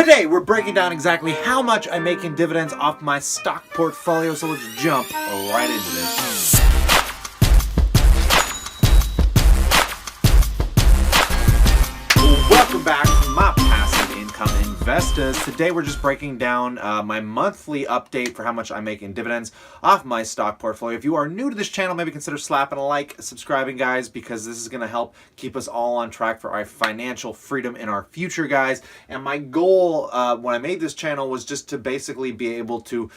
Today we're breaking down exactly how much I make in dividends off my stock portfolio, so let's jump right into this. Welcome back to my passive income investors. Today we're just breaking down my monthly update for how much I make in dividends off my stock portfolio. If you are new to this channel, maybe consider slapping a like, subscribing, guys, because this is going to help keep us all on track for our financial freedom in our future, guys. And my goal when I made this channel was just to basically be able to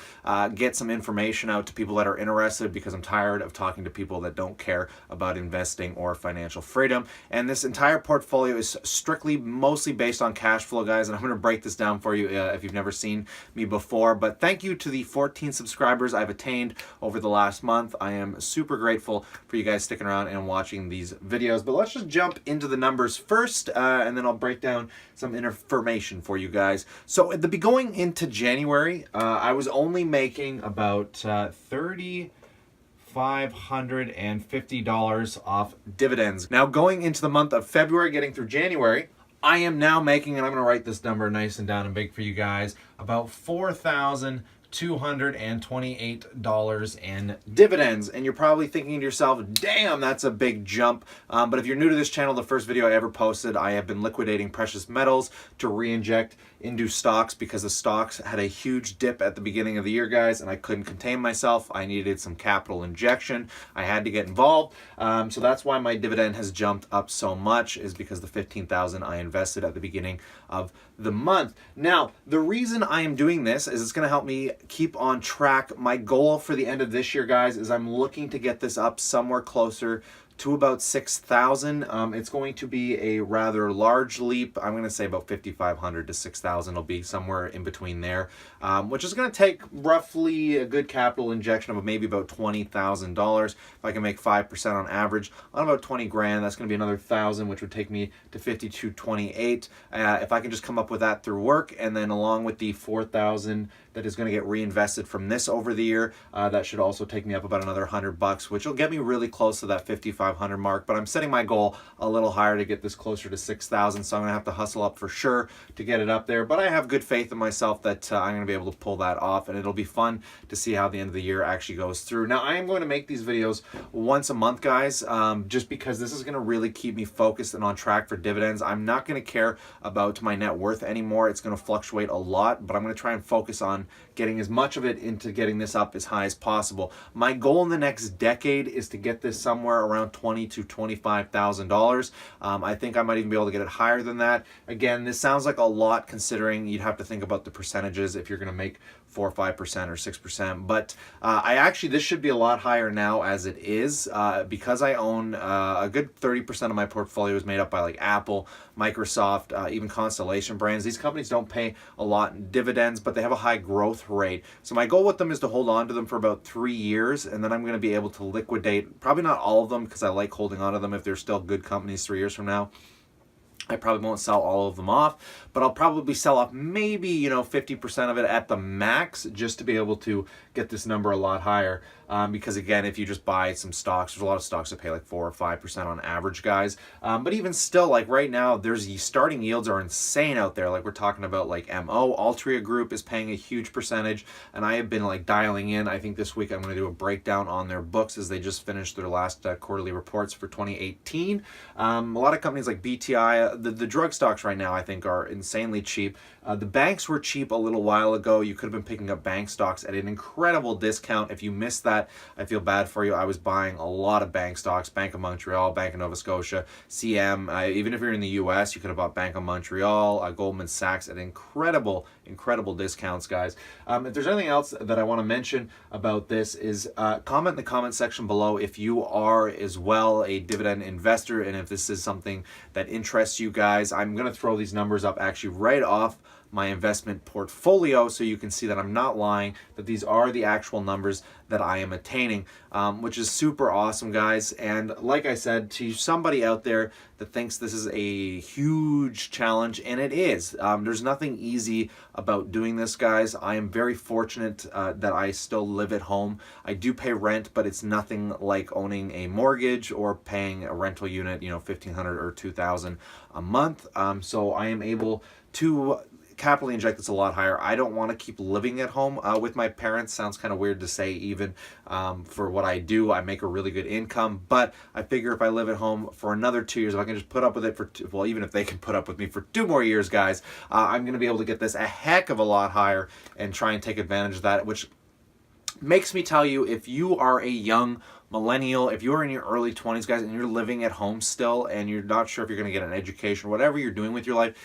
get some information out to people that are interested, because I'm tired of talking to people that don't care about investing or financial freedom. And this entire portfolio is strictly mostly based on cash flow, guys, and I'm going to break this down for you if you've never seen me before. But thank you to the 14 subscribers I've attained over the last month. I am super grateful for you guys sticking around and watching these videos. But let's just jump into the numbers first, and then I'll break down some information for you guys. So at the going into January, I was only making about $550 off dividends. Now going into the month of February, getting through January, I am now making, and I'm going to write this number nice and down and big for you guys, about $4,228 in dividends. And you're probably thinking to yourself, damn, that's a big jump. But if you're new to this channel, the first video I ever posted, I have been liquidating precious metals to re-inject into stocks because the stocks had a huge dip at the beginning of the year, guys, and I couldn't contain myself. I needed some capital injection. I had to get involved. So that's why my dividend has jumped up so much, is because the $15,000 I invested at the beginning of the month. Now, the reason I am doing this is it's going to help me keep on track. My goal for the end of this year, guys, is I'm looking to get this up somewhere closer to about 6,000. It's going to be a rather large leap. I'm going to say about 5,500 to 6,000 will be somewhere in between there, which is going to take roughly a good capital injection of maybe about $20,000. If I can make 5% on average on about 20 grand, that's going to be another 1,000, which would take me to 5,228. If I can just come up with that through work, and then along with the 4,000 that is going to get reinvested from this over the year, that should also take me up about another $100, which will get me really close to that 5,500 mark. But I'm setting my goal a little higher to get this closer to 6,000, so I'm going to have to hustle up for sure to get it up there. But I have good faith in myself that I'm going to be able to pull that off, and it'll be fun to see how the end of the year actually goes through. Now, I am going to make these videos once a month, guys, just because this is going to really keep me focused and on track for dividends. I'm not going to care about my net worth anymore. It's going to fluctuate a lot, but I'm going to try and focus on getting as much of it into getting this up as high as possible. My goal in the next decade is to get this somewhere around $20,000 to $25,000. I think I might even be able to get it higher than that. Again, this sounds like a lot considering you'd have to think about the percentages if you're going to make 4 or 5% or 6%. But this should be a lot higher now as it is, because I own a good 30% of my portfolio is made up by like Apple, Microsoft, even Constellation Brands. These companies don't pay a lot in dividends, but they have a high growth rate. So my goal with them is to hold on to them for about 3 years, and then I'm going to be able to liquidate, probably not all of them because I like holding on to them if they're still good companies 3 years from now. I probably won't sell all of them off, but I'll probably sell off maybe, 50% of it at the max, just to be able to get this number a lot higher. Because again, if you just buy some stocks, there's a lot of stocks that pay like 4 or 5% on average, guys. But even still, like right now, there's starting yields are insane out there. Like we're talking about like MO, Altria Group is paying a huge percentage, and I have been like dialing in. I think this week I'm going to do a breakdown on their books as they just finished their last quarterly reports for 2018. A lot of companies like BTI, the drug stocks right now I think are insanely cheap. The banks were cheap a little while ago. You could have been picking up bank stocks at an incredible discount. If you missed that, I feel bad for you. I was buying a lot of bank stocks, Bank of Montreal, Bank of Nova Scotia, CM. Even if you're in the US, you could have bought Bank of Montreal, Goldman Sachs at incredible discounts, guys. If there's anything else that I want to mention about this is comment in the comment section below if you are as well a dividend investor, and if this is something that interests you guys. I'm going to throw these numbers up actually right off my investment portfolio so you can see that I'm not lying, that these are the actual numbers that I am attaining, which is super awesome, guys. And like I said, to somebody out there that thinks this is a huge challenge, and it is, there's nothing easy about doing this, guys. I am very fortunate that I still live at home. I do pay rent, but it's nothing like owning a mortgage or paying a rental unit, $1,500 or $2,000 a month. So I am able to capitally inject this a lot higher. I don't want to keep living at home with my parents. Sounds kind of weird to say, even for what I do. I make a really good income, but I figure if I live at home for another 2 years, if I can just put up with it for well, even if they can put up with me for 2 more years, guys, I'm going to be able to get this a heck of a lot higher and try and take advantage of that, which makes me tell you, if you are a young millennial, if you're in your early 20s, guys, and you're living at home still and you're not sure if you're going to get an education, whatever you're doing with your life,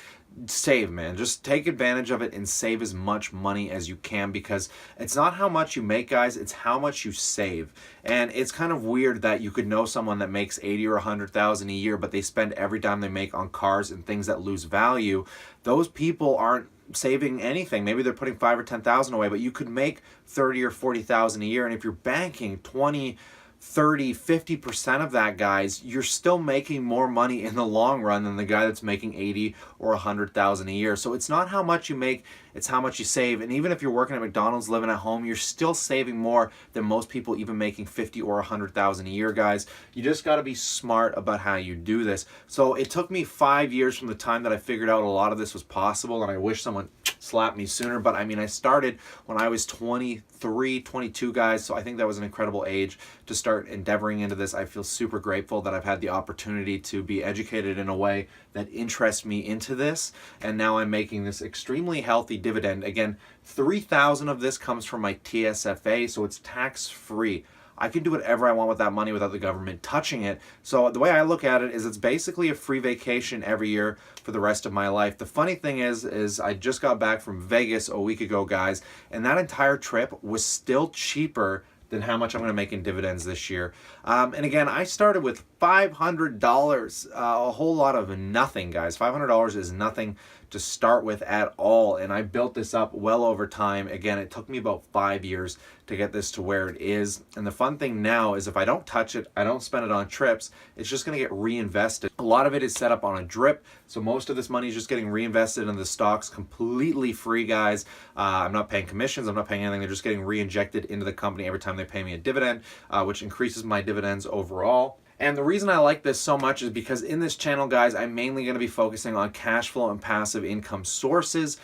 save, man. Just take advantage of it and save as much money as you can, because it's not how much you make, guys, it's how much you save. And it's kind of weird that you could know someone that makes 80 or 100,000 a year, but they spend every dime they make on cars and things that lose value. Those people aren't saving anything. Maybe they're putting 5 or 10,000 away, but you could make 30 or 40,000 a year, and if you're banking 20, 30, 50% of that, guys, you're still making more money in the long run than the guy that's making 80 or 100,000 a year. So it's not how much you make, it's how much you save. And even if you're working at McDonald's, living at home, you're still saving more than most people even making 50 or 100,000 a year, guys. You just got to be smart about how you do this. So it took me 5 years from the time that I figured out a lot of this was possible, and I wish someone slapped me sooner, but I mean, I started when I was 23, 22, guys, so I think that was an incredible age to start endeavoring into this. I feel super grateful that I've had the opportunity to be educated in a way that interests me into this, and now I'm making this extremely healthy dividend. Again, 3,000 of this comes from my TSFA, so it's tax-free. I can do whatever I want with that money without the government touching it. So the way I look at it is it's basically a free vacation every year for the rest of my life. The funny thing is I just got back from Vegas a week ago, guys, and that entire trip was still cheaper than how much I'm going to make in dividends this year. And again, I started with $500, a whole lot of nothing, guys. $500 is nothing to start with at all, and I built this up well over time. Again, it took me about 5 years to get this to where it is, and the fun thing now is if I don't touch it, I don't spend it on trips, it's just going to get reinvested. A lot of it is set up on a drip, so most of this money is just getting reinvested in the stocks completely free, guys. I'm not paying commissions, I'm not paying anything, they're just getting reinjected into the company every time they pay me a dividend, which increases my dividends overall. And the reason I like this so much is because in this channel, guys, I'm mainly going to be focusing on cash flow and passive income sources,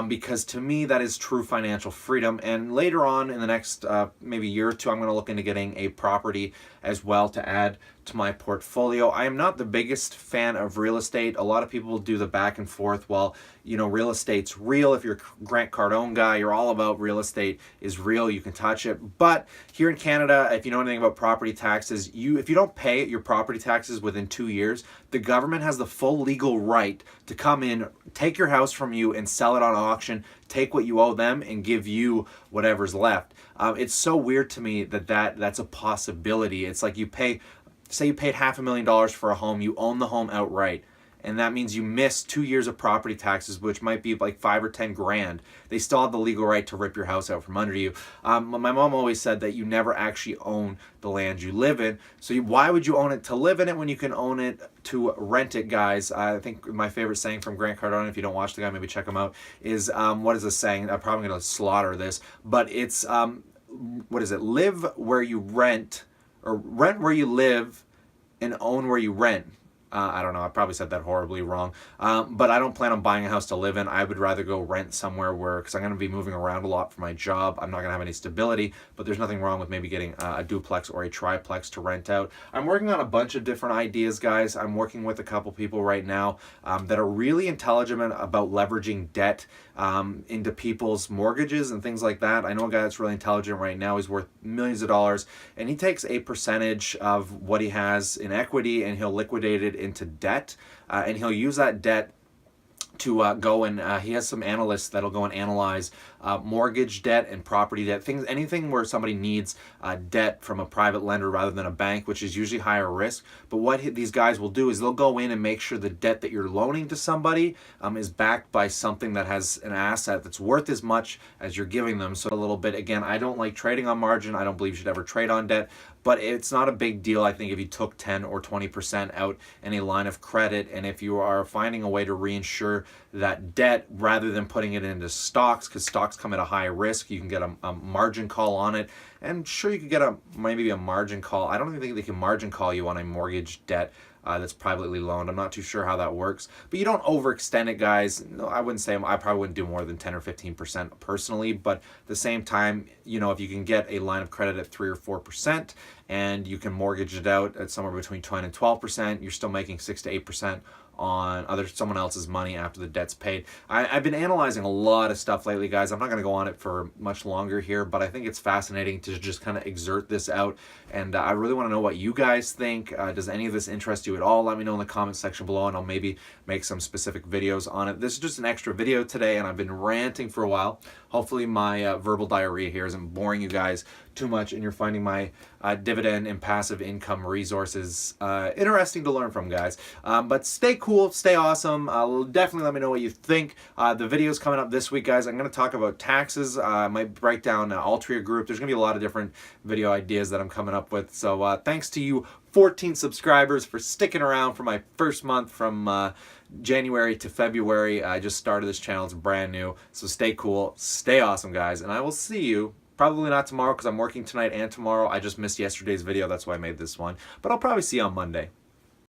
because to me, that is true financial freedom. And later on in the next maybe year or two, I'm going to look into getting a property as well to add to my portfolio. I am not the biggest fan of real estate. A lot of people do the back and forth. Well, you know, real estate's real. If you're a Grant Cardone guy, you're all about real estate is real. You can touch it. But here in Canada, if you know anything about property taxes, if you don't pay your property taxes within 2 years, the government has the full legal right to come in, take your house from you and sell it on auction, take what you owe them and give you whatever's left. It's so weird to me that's a possibility. It's like say you paid $500,000 for a home, you own the home outright, and that means you miss 2 years of property taxes, which might be like 5 or 10 grand. They still have the legal right to rip your house out from under you. My mom always said that you never actually own the land you live in. So why would you own it to live in it when you can own it to rent it, guys? I think my favorite saying from Grant Cardone, if you don't watch the guy, maybe check him out, is, what is the saying? I'm probably going to slaughter this, but it's, what is it? Live where you rent, or rent where you live and own where you rent. I don't know, I probably said that horribly wrong, but I don't plan on buying a house to live in. I would rather go rent somewhere because I'm going to be moving around a lot for my job. I'm not going to have any stability, but there's nothing wrong with maybe getting a duplex or a triplex to rent out. I'm working on a bunch of different ideas, guys. I'm working with a couple people right now that are really intelligent about leveraging debt into people's mortgages and things like that. I know a guy that's really intelligent right now. He's worth millions of dollars, and he takes a percentage of what he has in equity and he'll liquidate it into debt, and he'll use that debt to go and he has some analysts that'll go and analyze mortgage debt and property debt, anything where somebody needs debt from a private lender rather than a bank, which is usually higher risk. But what these guys will do is they'll go in and make sure the debt that you're loaning to somebody is backed by something that has an asset that's worth as much as you're giving them. So a little bit, again, I don't like trading on margin. I don't believe you should ever trade on debt, but it's not a big deal, I think, if you took 10 or 20% out in a line of credit, and if you are finding a way to reinsure that debt rather than putting it into stocks, because stocks come at a high risk. You can get a margin call on it, and sure, you could get maybe a margin call. I don't even think they can margin call you on a mortgage debt, that's privately loaned. I'm not too sure how that works, but you don't overextend it, guys. No, I wouldn't say, I probably wouldn't do more than 10 or 15% personally, but at the same time, you know, if you can get a line of credit at 3 or 4% and you can mortgage it out at somewhere between 10 and 12%, you're still making 6 to 8% on someone else's money after the debt's paid. I've been analyzing a lot of stuff lately, guys. I'm not going to go on it for much longer here, but I think it's fascinating to just kind of exert this out. And I really want to know what you guys think. Does any of this interest you at all? Let me know in the comment section below, and I'll maybe make some specific videos on it. This is just an extra video today, and I've been ranting for a while. Hopefully my verbal diarrhea here isn't boring you guys too much, and you're finding my dividend and passive income resources interesting to learn from, guys. But stay cool, stay awesome. Definitely let me know what you think. The videos coming up this week, guys, I'm going to talk about taxes. I might break down Altria Group. There's going to be a lot of different video ideas that I'm coming up with. So thanks to you 14 subscribers for sticking around for my first month from January to February. I just started this channel. It's brand new. So stay cool, stay awesome, guys, and I will see you probably not tomorrow because I'm working tonight and tomorrow. I just missed yesterday's video. That's why I made this one. But I'll probably see you on Monday.